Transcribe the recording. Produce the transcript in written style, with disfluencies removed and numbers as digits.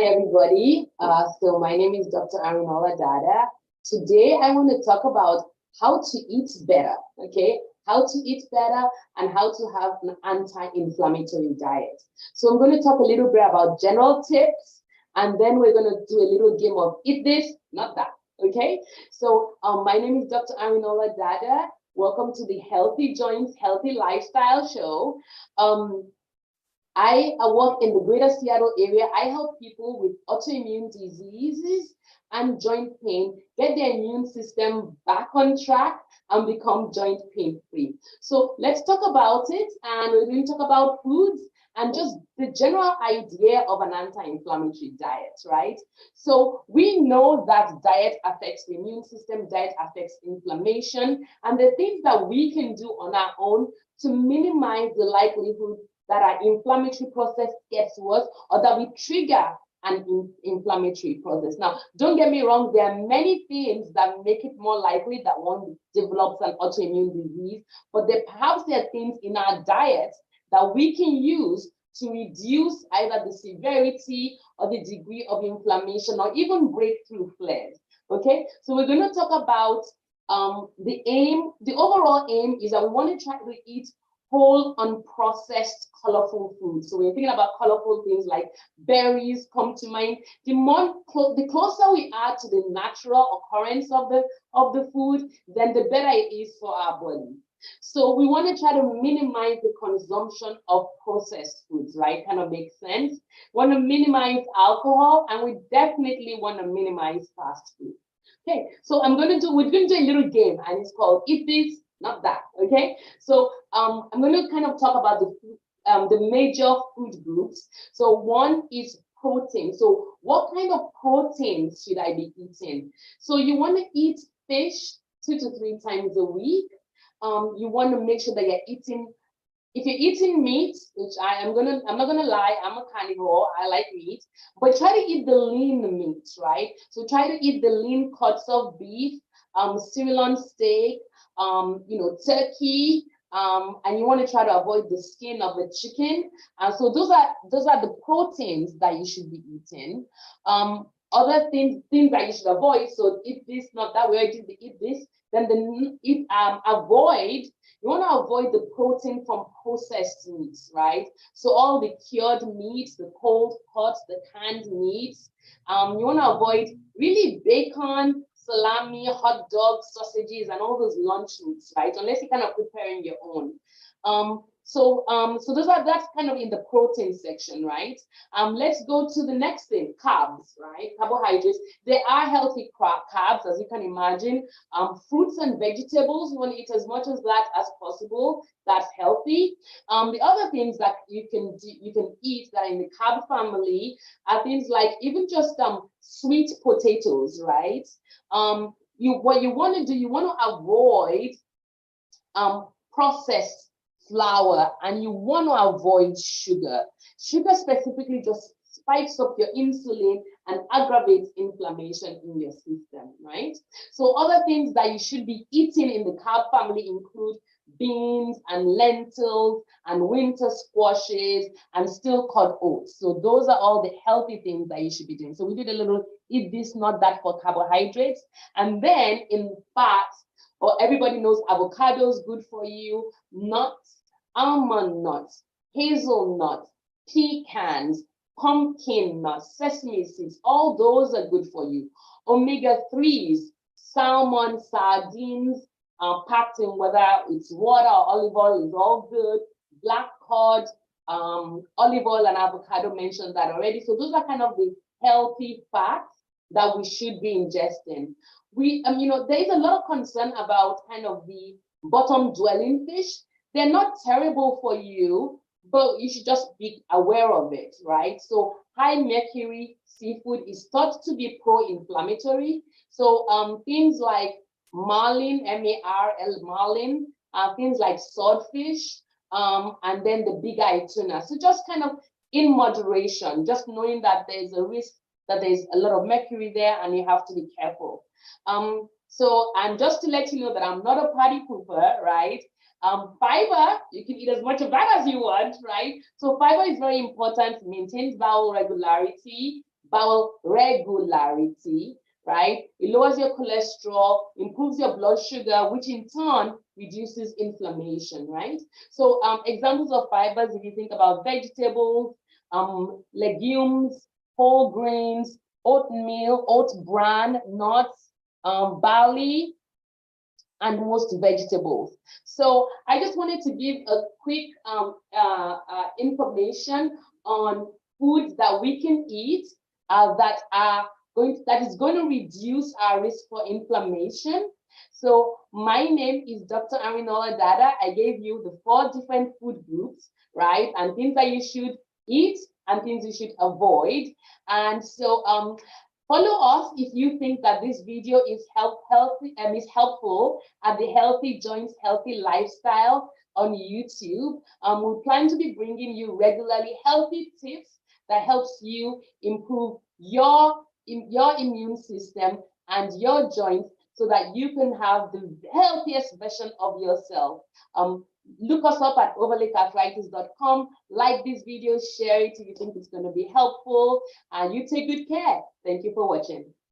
everybody. So my name is Dr. Arinola Dada. Today I want to talk about how to eat better, okay? How to eat better and how to have an anti-inflammatory diet. So I'm going to talk a little bit about general tips, and then we're going to do a little game of eat this, not that, okay? So my name is Dr. Arinola Dada. Welcome to the Healthy Joints, Healthy Lifestyle Show. I work in the greater Seattle area. I help people with autoimmune diseases and joint pain get their immune system back on track and become joint pain free. So let's talk about it, and we're going to talk about foods and just the general idea of an anti-inflammatory diet, right? So we know that diet affects the immune system, diet affects inflammation, and the things that we can do on our own to minimize the likelihood that our inflammatory process gets worse or that we trigger an inflammatory process. Now, don't get me wrong, there are many things that make it more likely that one develops an autoimmune disease, but perhaps there are things in our diet that we can use to reduce either the severity or the degree of inflammation or even breakthrough flares. Okay, so we're going to talk about the aim. The overall aim is that we want to try to eat whole, unprocessed, colorful foods. So when you're thinking about colorful things like berries come to mind, the closer we are to the natural occurrence of the food, then the better it is for our body. So we want to try to minimize the consumption of processed foods, right? Kind of makes sense. We want to minimize alcohol, and we definitely want to minimize fast food. Okay, so we're going to do a little game, and it's called Eat This, Not That. Okay, so I'm going to kind of talk about the major food groups. So one is protein. So what kind of proteins should I be eating? So you want to eat fish 2 to 3 times a week. You want to make sure that you're eating. If you're eating meat, which I'm not gonna lie, I'm a carnivore. I like meat, but try to eat the lean meat, right? So try to eat the lean cuts of beef, sirloin steak, turkey, and you want to try to avoid the skin of the chicken. So those are the proteins that you should be eating. Other things that you should avoid. So eat this, not that. We already did eat this. Then you want to avoid the protein from processed meats, right? So all the cured meats, the cold cuts, the canned meats. You want to avoid really bacon, salami, hot dogs, sausages, and all those lunch meats, right? Unless you're kind of preparing your own. So that's kind of in the protein section, right? Let's go to the next thing, carbs, right? Carbohydrates. There are healthy carbs, as you can imagine. Fruits and vegetables, you want to eat as much of that as possible. That's healthy. The other things that you can eat that are in the carb family are things like even just sweet potatoes, right? What you want to do, you want to avoid processed flour, and you want to avoid sugar. Sugar specifically just spikes up your insulin and aggravates inflammation in your system, right? So other things that you should be eating in the carb family include beans and lentils and winter squashes and still cut oats. So those are all the healthy things that you should be doing. So we did a little eat this, not that for carbohydrates. And then in fats, everybody knows avocado is good for you, nuts, almond nuts, hazelnuts, pecans, pumpkin nuts, sesame seeds, all those are good for you. Omega-3s, salmon, sardines, packed in whether it's water or olive oil is all good. Black cod, olive oil and avocado, mentioned that already. So those are kind of the healthy fats that we should be ingesting. There is a lot of concern about kind of the bottom dwelling fish. They're not terrible for you, but you should just be aware of it, right? So high mercury seafood is thought to be pro-inflammatory. So things like marlin, M-A-R-L, marlin, things like swordfish, and then the big-eyed tuna. So just kind of in moderation, just knowing that there's a risk that there's a lot of mercury there and you have to be careful. And just to let you know that I'm not a party pooper, right? Fiber, you can eat as much of that as you want, right? So fiber is very important, maintains bowel regularity, bowel regularity, right? It lowers your cholesterol, improves your blood sugar, which in turn reduces inflammation, right? So examples of fibers, if you think about vegetables, legumes, whole grains, oatmeal, oat bran, nuts, barley, and most vegetables. So I just wanted to give a quick information on foods that we can eat that is going to reduce our risk for inflammation. So my name is Dr. Arinola Dada. I gave you the 4 different food groups, right? And things that you should eat and things you should avoid. And so follow us if you think that this video is helpful at the Healthy Joints, Healthy Lifestyle on YouTube. We plan to be bringing you regularly healthy tips that helps you improve your immune system and your joints so that you can have the healthiest version of yourself. Look us up at overlakearthritis.com. Like this video, share it if you think it's going to be helpful, and you take good care. Thank you for watching.